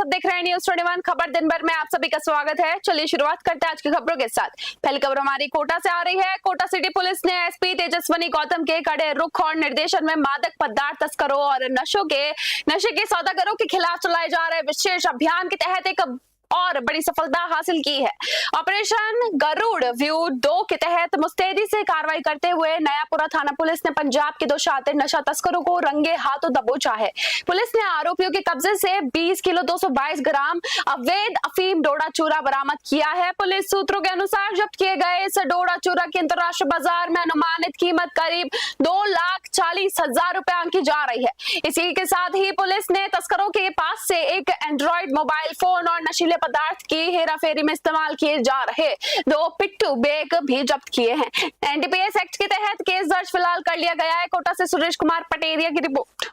सब देख रहे हैं न्यूज़ 21 खबर दिन भर में आप सभी का स्वागत है। चलिए शुरुआत करते हैं आज की खबरों के साथ। पहली खबर हमारी कोटा से आ रही है। कोटा सिटी पुलिस ने एसपी तेजस्वनी गौतम के कड़े रुख और निर्देशन में मादक पदार्थ तस्करों और नशे के सौदागरों के खिलाफ चलाए जा रहे विशेष अभियान के तहत एक और बड़ी सफलता हासिल की है। ऑपरेशन गरुड़ व्यू 2 के तहत मुस्तैदी से कार्रवाई करते हुए नयापुरा थाना पुलिस ने पंजाब के 2 शातिर नशा तस्करों को रंगे हाथों दबोचा है। पुलिस ने आरोपियों के कब्जे से 20 किलो 222 ग्राम अवैध अफीम डोडा चूरा बरामद किया है। पुलिस सूत्रों के अनुसार जब्त किए गए इस डोडा चूरा की अंतरराष्ट्रीय बाजार में अनुमानित कीमत करीब 2,40,000 रुपए आंकी जा रही है। इसी के साथ ही पुलिस ने तस्करों के पास से एक एंड्रॉइड मोबाइल फोन और नशीले पदार्थ की हेराफेरी में इस्तेमाल किए जा रहे 2 पिट्ठू बैग भी जब्त किए हैं। एनडीपीएस एक्ट के तहत केस दर्ज फिलहाल कर लिया गया है। कोटा से सुरेश कुमार पटेरिया की रिपोर्ट।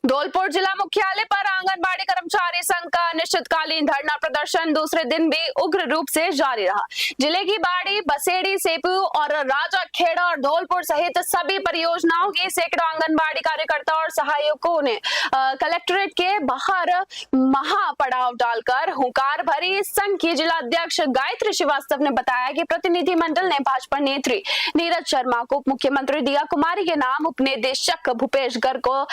धौलपुर जिला मुख्यालय पर आंगनबाड़ी कर्मचारी संघ का अनिश्चितकालीन धरना प्रदर्शन दूसरे दिन भी उग्र रूप से जारी रहा। जिले की बाड़ी, बसेड़ी, सेपू और राजा खेड़ा और धौलपुर सहित सभी परियोजनाओं के सैकड़ों आंगनबाड़ी कार्यकर्ता और सहायकों ने कलेक्ट्रेट के बाहर महापड़ाव डालकर हुंकार भरी। संघ की जिला अध्यक्ष गायत्री श्रीवास्तव ने बताया कि प्रतिनिधिमंडल ने भाजपा नेत्री नीरज शर्मा को उप मुख्यमंत्री दिया कुमारी के नाम, उपनिदेशक भूपेश गर्ग को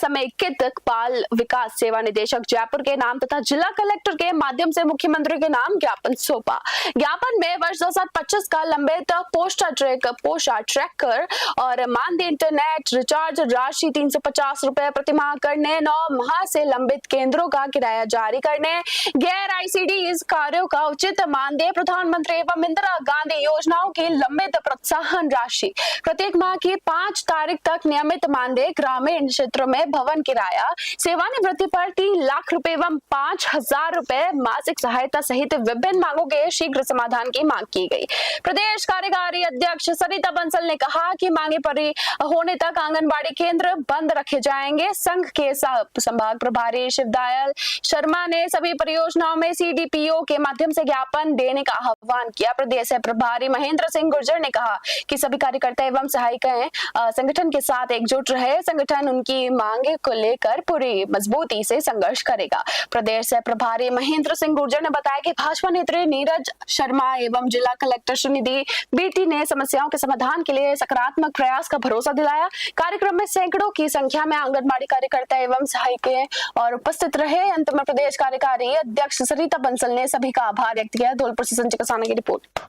समेकित बाल विकास सेवा निदेशक जयपुर के नाम तथा जिला कलेक्टर के माध्यम से मुख्यमंत्री के नाम ज्ञापन सौंपा। ज्ञापन में वर्ष 2025 का लंबित पोस्टा ट्रैकर और मानदेय इंटरनेट रिचार्ज राशि 350 रुपए प्रतिमाह करने, 9 माह से लंबित केंद्रों का किराया जारी करने, गैर आईसीडीज कार्यों का उचित मानदेय, प्रधानमंत्री एवं इंदिरा गांधी योजनाओं की लंबित प्रोत्साहन राशि, प्रत्येक माह की 5 तारीख तक नियमित मानदेय, ग्रामीण क्षेत्रों में भवन किराया, सेवानिवृत्ति पर 3 लाख रुपए एवं 5,000 रुपए मासिक सहायता सहित विभिन्न मांगों के शीघ्र समाधान की मांग की गई। प्रदेश कार्यकारी अध्यक्ष सरिता बंसल ने कहा कि मांगे पूरी होने तक आंगनबाड़ी केंद्र बंद रखे जाएंगे। संघ के संभाग प्रभारी शिवदयाल शर्मा ने सभी परियोजनाओं में सीडीपीओ के माध्यम से ज्ञापन देने का आह्वान किया। प्रदेश प्रभारी महेंद्र सिंह गुर्जर ने कहा कि सभी कार्यकर्ता एवं सहायिकाएं संगठन के साथ एकजुट रहे। संगठन उनकी मांगे को लेकर पूरी मजबूती से संघर्ष करेगा। प्रदेश से प्रभारी महेंद्र सिंह गुर्जर ने बताया कि भाजपा नेत्री नीरज शर्मा एवं जिला कलेक्टर श्रीनिधि बीटी ने समस्याओं के समाधान के लिए सकारात्मक प्रयास का भरोसा दिलाया। कार्यक्रम में सैकड़ों की संख्या में आंगनबाड़ी कार्यकर्ता एवं सहायिकाएं और उपस्थित रहे। अंत में प्रदेश कार्यकारी अध्यक्ष सरिता बंसल ने सभी का आभार व्यक्त किया। धौलपुर से संजय कसाना की रिपोर्ट।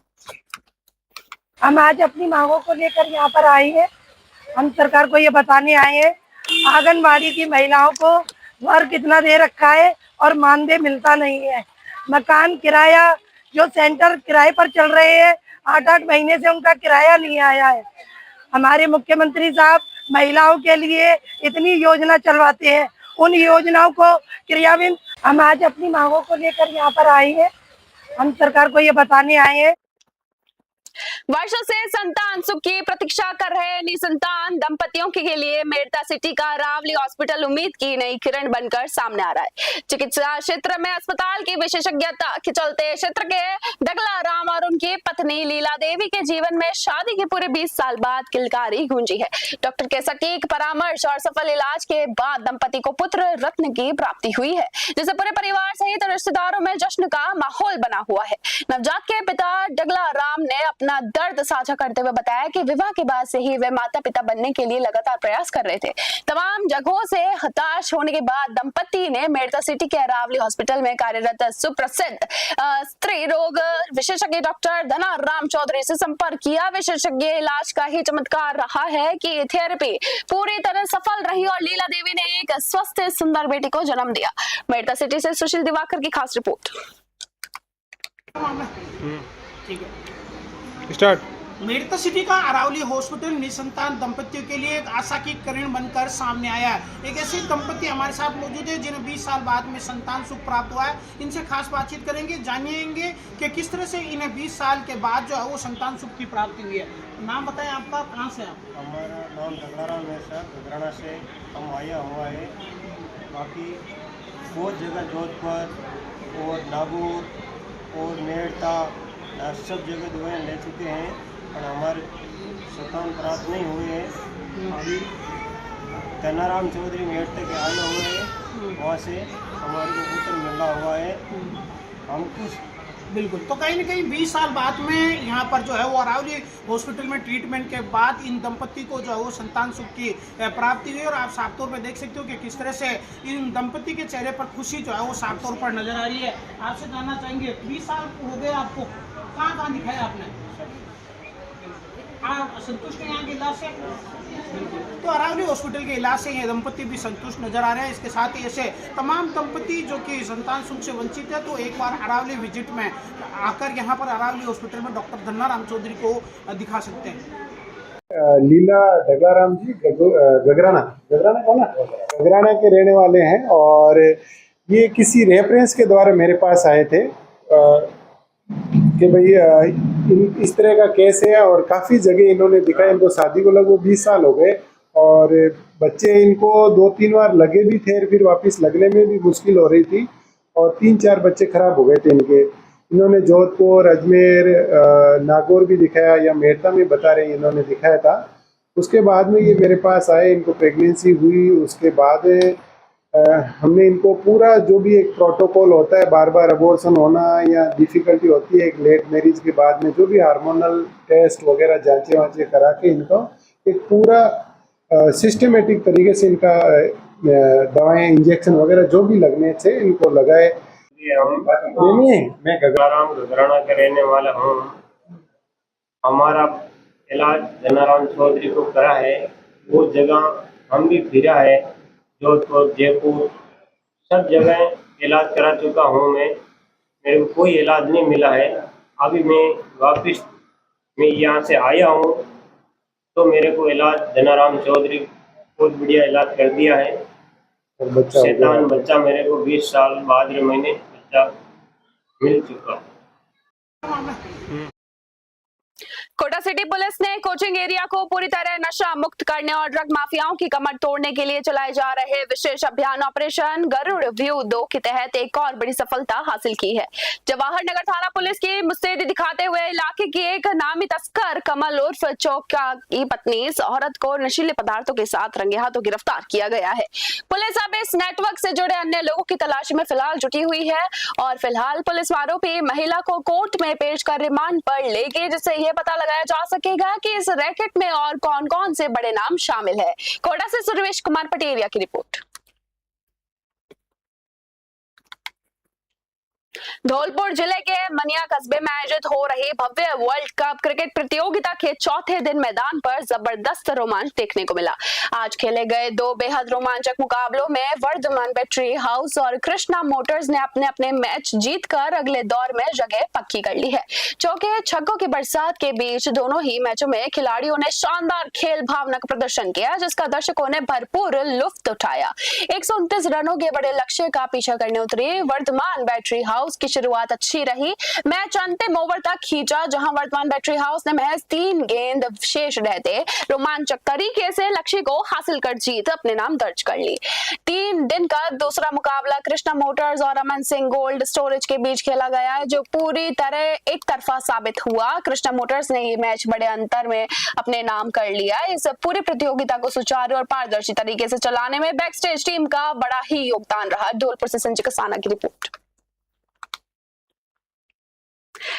हम आज अपनी मांगों को लेकर यहाँ पर आए हैं। हम सरकार को ये बताने आए हैं आंगनबाड़ी की महिलाओं को वर्क कितना दे रखा है और मानदेय मिलता नहीं है। मकान किराया जो सेंटर किराए पर चल रहे हैं 8-8 महीने से उनका किराया नहीं आया है। हमारे मुख्यमंत्री साहब महिलाओं के लिए इतनी योजना चलवाते हैं, उन योजनाओं को क्रियान्वित। हम आज अपनी मांगों को लेकर यहाँ पर आए हैं। हम सरकार को ये बताने आए हैं। वर्षों से संतान सुख की प्रतीक्षा कर रहे निसंतान दंपतियों के लिए मेड़ता सिटी का रावली हॉस्पिटल उम्मीद की नई किरण बनकर सामने आ रहा है। चिकित्सा क्षेत्र में अस्पताल की विशेषज्ञता के चलते क्षेत्र के डगला राम और उनकी पत्नी लीला देवी के जीवन में शादी के पूरे 20 साल बाद किलकारी गूंजी है। डॉक्टर के सटीक परामर्श और सफल इलाज के बाद दंपति को पुत्र रत्न की प्राप्ति हुई है, जिससे पूरे परिवार सहित रिश्तेदारों में जश्न का माहौल बना हुआ है। नवजात के पिता डगला राम ने अपना दर्द साझा करते हुए बताया कि विवाह के बाद से ही वे माता पिता बनने के लिए लगातार प्रयास कर रहे थे। तमाम जगहों से हताश होने के बाद दंपति ने मेड़ता सिटी के अरावली हॉस्पिटल में कार्यरत सुप्रसिद्ध स्त्री रोग विशेषज्ञ डॉक्टर धना राम चौधरी से संपर्क किया। विशेषज्ञ इलाज का ही चमत्कार रहा है कि थेरेपी पूरी तरह सफल रही और लीला देवी ने एक स्वस्थ सुंदर बेटी को जन्म दिया। मेड़ता सिटी से सुशील दिवाकर की खास रिपोर्ट। स्टार्ट। मेड़ता सिटी का अरावली हॉस्पिटल निसंतान दंपतियों के लिए एक आशा की किरण बनकर सामने आया है। एक ऐसे दंपति हमारे साथ मौजूद है जिन्हें 20 साल बाद में संतान सुख प्राप्त हुआ है। इनसे खास बातचीत करेंगे, जानिएंगे कि किस तरह से इन्हें 20 साल के बाद जो है वो संतान सुख की प्राप्ति हुई है। नाम बताएं आपका, कहाँ से आप? हमारा नाम डगलाराम है सर, गगराना से हम आया हुआ है। बाकी बहुत जगह जोधपुर और नागौर और मेड़ता सब जगह दवाएं ले चुके हैं और हमारे संतान प्राप्त नहीं हुए हैं। अभी धनाराम चौधरी मेड़ते के आए हुए हैं, वहाँ से हमारे को पुत्र मिला हुआ है। हम कुछ बिल्कुल, तो कहीं ना कहीं 20 साल बाद में यहाँ पर जो है वो अरावली हॉस्पिटल में ट्रीटमेंट के बाद इन दंपति को जो है वो संतान सुख की प्राप्ति हुई। और आप साफ तौर पर देख सकते हो कि किस तरह से इन दंपति के चेहरे पर खुशी जो है वो साफ तौर पर नजर आ रही है। आपसे जानना चाहेंगे, 20 साल हो गए आपको, कहाँ कहाँ दिखाया आपने? आप संतुष्ट हैं यहाँ के इलाज से? तो अरावली हॉस्पिटल के इलाज से ये दंपति भी संतुष्ट नजर आ रहे हैं। इसके साथ ही ऐसे तमाम दंपति जो कि संतान सुख से वंचित है, तो एक बार अरावली विजिट में आकर यहाँ पर अरावली हॉस्पिटल में डॉक्टर धन्नाराम चौधरी को दिखा सकते हैं। लीला ढगलाराम जी गगराना कौन है? गगराना के रहने वाले हैं और ये किसी रेफरेंस के द्वारा मेरे पास आए थे कि भाई इस तरह का केस है और काफ़ी जगह इन्होंने दिखाया। इनको शादी को लगभग 20 साल हो गए और बच्चे इनको 2-3 बार लगे भी थे, फिर वापस लगने में भी मुश्किल हो रही थी और 3-4 बच्चे खराब हो गए थे इनके। इन्होंने जोधपुर, अजमेर, नागौर भी दिखाया या मेड़ता में बता रहे हैं इन्होंने दिखाया था। उसके बाद में ये मेरे पास आए, इनको प्रेगनेंसी हुई। उसके बाद हमने इनको पूरा जो भी एक प्रोटोकॉल होता है, बार बार अबॉर्शन होना या डिफ़िकल्टी होती है एक लेट मैरिज के बाद में, जो भी हार्मोनल टेस्ट वगैरह जांचें वाँचें करा के इनको एक पूरा सिस्टमेटिक तरीके से इनका दवाएं, इंजेक्शन वगैरह जो भी लगने से इनको लगाए। मैं गगराना का रहने वाला हूँ। हमारा इलाज धनाराम चौधरी को करा है, वो जगह हम भी फिरा है, जोधपुर, जयपुर, सब जगह इलाज करा चुका हूँ मैं। मेरे को कोई इलाज नहीं मिला है। अभी मैं यहाँ से आया हूँ तो मेरे को इलाज धनाराम चौधरी बहुत बढ़िया इलाज कर दिया है। शैतान बच्चा मेरे को 20 साल बाद महीने बच्चा मिल चुका। कोटा सिटी पुलिस ने कोचिंग एरिया को पूरी तरह नशा मुक्त करने और ड्रग माफियाओं की कमर तोड़ने के लिए चलाए जा रहे विशेष अभियान ऑपरेशन गरुड़ व्यू 2 के तहत एक और बड़ी सफलता हासिल की है। जवाहर नगर थाना पुलिस की मुस्तैदी दिखाते हुए इलाके की एक नामी तस्कर कमल उर्फ चौका की पत्नी इस औरत को नशीले पदार्थों के साथ रंगे हाथों गिरफ्तार किया गया है। पुलिस अब इस नेटवर्क से जुड़े अन्य लोगों की तलाशी में फिलहाल जुटी हुई है और फिलहाल पुलिस आरोपी महिला को कोर्ट में पेश कर रिमांड पर लेगी, जिससे यह पता लगाया जा सकेगा कि इस रैकेट में और कौन कौन से बड़े नाम शामिल है। कोटा से सुरेश कुमार पटेरिया की रिपोर्ट। धौलपुर जिले के मनिया कस्बे में आयोजित हो रही भव्य वर्ल्ड कप क्रिकेट प्रतियोगिता के चौथे दिन मैदान पर जबरदस्त रोमांच देखने को मिला। आज खेले गए 2 बेहद रोमांचक मुकाबलों में वर्धमान बैटरी हाउस और कृष्णा मोटर्स ने अपने अपने मैच जीतकर अगले दौर में जगह पक्की कर ली है। चौके छक्कों की बरसात के बीच दोनों ही मैचों में खिलाड़ियों ने शानदार खेल भावना का प्रदर्शन किया, जिसका दर्शकों ने भरपूर लुत्फ उठाया। 129 रनों के बड़े लक्ष्य का पीछा करने उतरी वर्धमान बैटरी हाउस की शुरुआत अच्छी रही। मैच अंतिम ओवर तक खींचा, जहां वर्धमान बैटरी हाउस ने महज 3 गेंद शेष रहते रोमांचक तरीके से लक्ष्य को हासिल कर जीत अपने नाम दर्ज कर ली। 3 दिन का दूसरा मुकाबला कृष्णा मोटर्स और अमन सिंह गोल्ड स्टोरेज के बीच खेला गया, जो पूरी तरह एक तरफा साबित हुआ। कृष्णा मोटर्स ने ये मैच बड़े अंतर में अपने नाम कर लिया। इस पूरी प्रतियोगिता को सुचारू और पारदर्शी तरीके से चलाने में बैकस्टेज टीम का बड़ा ही योगदान रहा। धौलपुर से संजय कसाना की रिपोर्ट।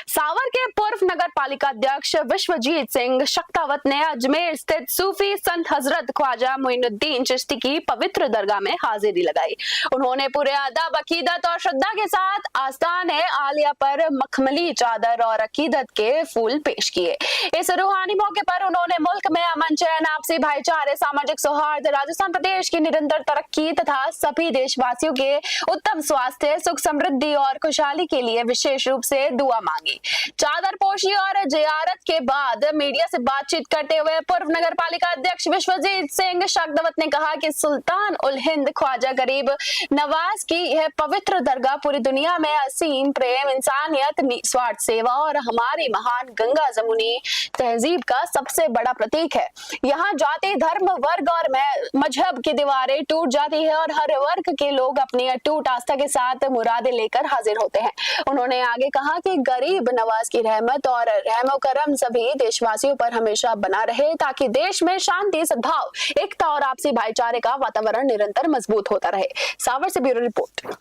सावर के पूर्व नगर पालिका अध्यक्ष विश्वजीत सिंह शक्तावत ने अजमेर स्थित सूफी संत हजरत ख्वाजा मोइनुद्दीन चिश्ती की पवित्र दरगाह में हाजिरी लगाई। उन्होंने पूरे अदब, अकीदत और श्रद्धा के साथ आस्थाने आलिया पर मखमली चादर और अकीदत के फूल पेश किए। इस रूहानी मौके पर उन्होंने मुल्क में अमन, चैन, आपसी भाईचारे, सामाजिक सौहार्द, राजस्थान प्रदेश की निरंतर तरक्की तथा सभी देशवासियों के उत्तम स्वास्थ्य, सुख, समृद्धि और खुशहाली के लिए विशेष रूप से दुआ मांगी। चादर पोशी और जियारत के बाद मीडिया से बातचीत करते हुए पूर्व नगर पालिका अध्यक्ष विश्वजीत सिंह शक्तावत ने कहा कि सुल्तान उल हिंद ख्वाजा गरीब नवाज की यह पवित्र दरगाह पूरी दुनिया में असीम प्रेम, इंसानियत, निस्वार्थ सेवा और हमारी महान गंगा जमुनी तहजीब का सबसे बड़ा प्रतीक है। यहाँ जाति, धर्म, वर्ग और मजहब की दीवारें टूट जाती है और हर वर्ग के लोग अपनी अटूट आस्था के साथ मुरादें लेकर हाजिर होते हैं। उन्होंने आगे कहा कि गरीब नवाज की रहमत और रहमो करम सभी देशवासियों पर हमेशा बना रहे, ताकि देश में शांति, सद्भाव, एकता और आपसी भाईचारे का वातावरण निरंतर मजबूत होता रहे। सावर से ब्यूरो रिपोर्ट।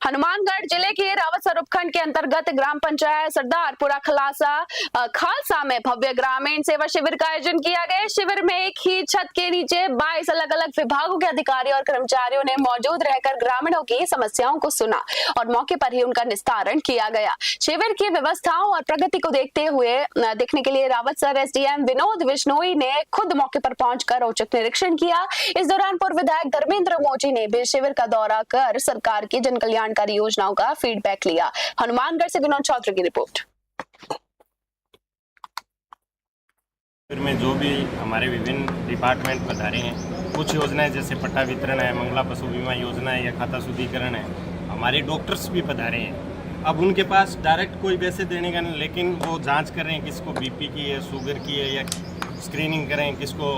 हनुमानगढ़ जिले के रावतसर उपखंड के अंतर्गत ग्राम पंचायत सरदारपुरा खालसा में भव्य ग्रामीण सेवा शिविर का आयोजन किया गया। शिविर में एक ही छत के नीचे 22 अलग अलग विभागों के अधिकारी और कर्मचारियों ने मौजूद रहकर ग्रामीणों की समस्याओं को सुना और मौके पर ही उनका निस्तारण किया गया। शिविर की व्यवस्थाओं और प्रगति को देखने के लिए रावतसर एसडीएम विनोद बिश्नोई ने खुद मौके पर पहुंचकर औचक निरीक्षण किया। इस दौरान पूर्व विधायक धर्मेंद्र मोची ने भी शिविर का दौरा कर सरकार की कल्याणकारी योजनाओं का फीडबैक लिया। हनुमानगढ़ से विनोद चौधरी की रिपोर्ट। फिर में जो भी हमारे विभिन्न डिपार्टमेंट पधारे हैं, कुछ योजनाएं जैसे पट्टा वितरण है, मंगला पशु बीमा योजना है या खाता शुद्धिकरण है, हमारे डॉक्टर्स भी पधारे हैं। अब उनके पास डायरेक्ट कोई पैसे देने का नहीं, लेकिन वो जांच कर रहे हैं किसको बीपी की है, शुगर की है, या स्क्रीनिंग करें किसको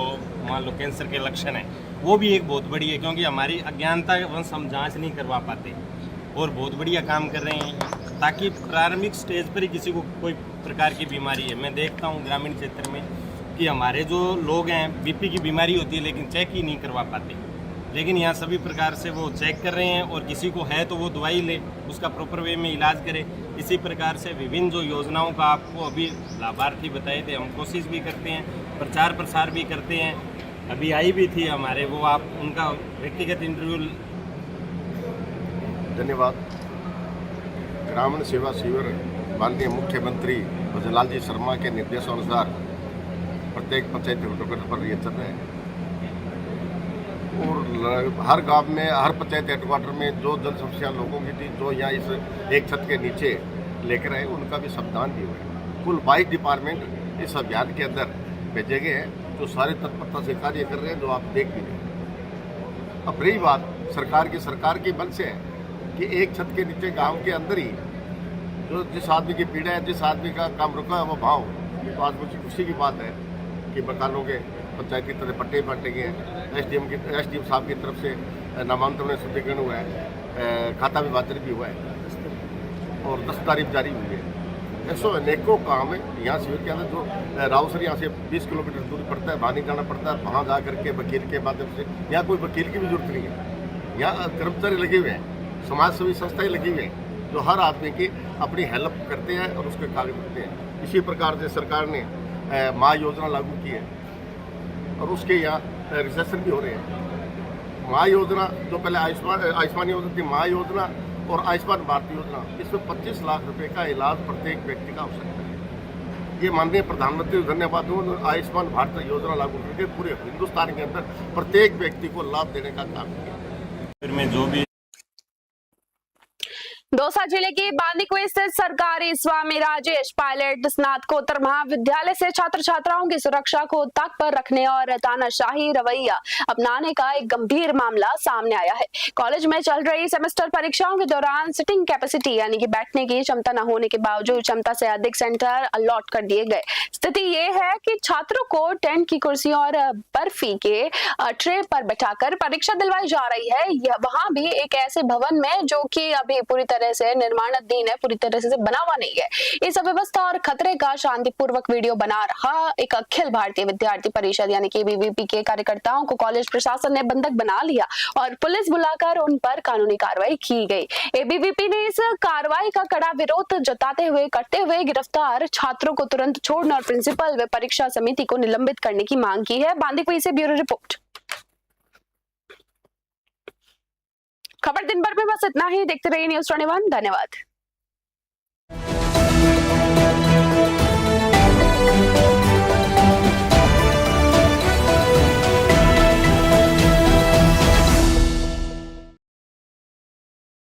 मान लो कैंसर के लक्षण है। वो भी एक बहुत बड़ी है, क्योंकि हमारी अज्ञानता वंश हम जाँच नहीं करवा पाते और बहुत बढ़िया काम कर रहे हैं, ताकि प्रारंभिक स्टेज पर ही किसी को कोई प्रकार की बीमारी है। मैं देखता हूँ ग्रामीण क्षेत्र में कि हमारे जो लोग हैं बीपी की बीमारी होती है लेकिन चेक ही नहीं करवा पाते, लेकिन यहाँ सभी प्रकार से वो चेक कर रहे हैं और किसी को है तो वो दवाई ले, उसका प्रॉपर वे में इलाज करे। इसी प्रकार से विभिन्न जो योजनाओं का आपको अभी लाभार्थी बताए थे, हम कोशिश भी करते हैं, प्रचार प्रसार भी करते हैं। अभी आई भी थी हमारे, वो आप उनका व्यक्तिगत इंटरव्यू। धन्यवाद। ग्रामीण सेवा शिविर माननीय मुख्यमंत्री भजनलाल जी शर्मा के निर्देशानुसार प्रत्येक पंचायत हेडक्वार्टर पर ये चल रहे हैं और हर गांव में, हर पंचायत हेडक्वार्टर में जो जन समस्या लोगों की थी, जो यहाँ इस एक छत के नीचे लेकर आए, उनका भी श्रमदान भी हुआ है। कुल 22 डिपार्टमेंट इस अभियान के अंदर भेजे गए हैं, जो सारे तत्परता से कार्य कर रहे हैं, जो आप देख भी रहे हैं। अब रही बात सरकार की बल से है कि एक छत के नीचे गांव के अंदर ही जो जिस आदमी की पीड़ा है, जिस आदमी का काम रुका है वो भाव, तो आज मुझे खुशी की बात है कि मकानों के पंचायत की तरफ पट्टे बांटे गए हैं। एसडीएम साहब की तरफ से नामांतरण शुद्धिकरण हुआ है, खाता विभाजन भी हुआ है और दस्तकारी जारी हुई है। ऐसा अनेकों काम है यहाँ शिविर के अंदर। जो रावसर यहाँ से 20 किलोमीटर दूर पड़ता है, भानी जाना पड़ता है, वहाँ जा करके वकील के माध्यम से, यहाँ कोई वकील की भी जरूरत नहीं है। यहाँ कर्मचारी लगे हुए हैं, समाज सेवी संस्थाएं लगी हुई हैं, जो हर आदमी की अपनी हेल्प करते हैं और उसके कागज करते हैं। इसी प्रकार से सरकार ने माँ योजना लागू की है और उसके यहाँ रजिस्ट्रेशन भी हो रहे हैं। माँ योजना जो पहले आयुष्मान योजना थी, माँ योजना और आयुष्मान भारत योजना, इसमें 25 लाख रुपए का इलाज प्रत्येक व्यक्ति का हो सकता है। ये माननीय प्रधानमंत्री को धन्यवाद दूँ, आयुष्मान भारत योजना लागू करके पूरे हिंदुस्तान के अंदर प्रत्येक व्यक्ति को लाभ देने का काम किया। फिर में जो भी दौसा जिले की बांदीकुई स्थित सरकारी स्वामी राजेश पायलट स्नातकोत्तर महाविद्यालय से छात्र छात्राओं की सुरक्षा को ताक पर रखने और तानाशाही रवैया अपनाने का एक गंभीर मामला सामने आया है। कॉलेज में चल रही सेमेस्टर परीक्षाओं के दौरान सिटिंग कैपेसिटी यानी कि बैठने की क्षमता न होने के बावजूद क्षमता से अधिक सेंटर अलॉट कर दिए गए। स्थिति ये है कि छात्रों को टेंट की कुर्सी और बर्फी के ट्रे पर बैठाकर परीक्षा दिलवाई जा रही है। वहां भी एक ऐसे भवन में जो कि अभी पूरी तरह से निर्माणाधीन है, पूरी तरह से बना हुआ नहीं है। इस अव्यवस्था और खतरे का शांतिपूर्वक वीडियो बना रहा एक अखिल भारतीय विद्यार्थी परिषद यानी कि एबीवीपी के कार्यकर्ताओं को कॉलेज प्रशासन ने बंधक बना लिया और पुलिस बुलाकर उन पर कानूनी कार्रवाई की गई। एबीवीपी ने इस कार्रवाई का कड़ा विरोध करते हुए गिरफ्तार छात्रों को तुरंत छोड़ने और प्रिंसिपल व परीक्षा समिति को निलंबित करने की मांग की है। बांदीकुई से ब्यूरो रिपोर्ट। खबर दिन भर में बस इतना ही। देखते रहिए न्यूज़ 21। धन्यवाद।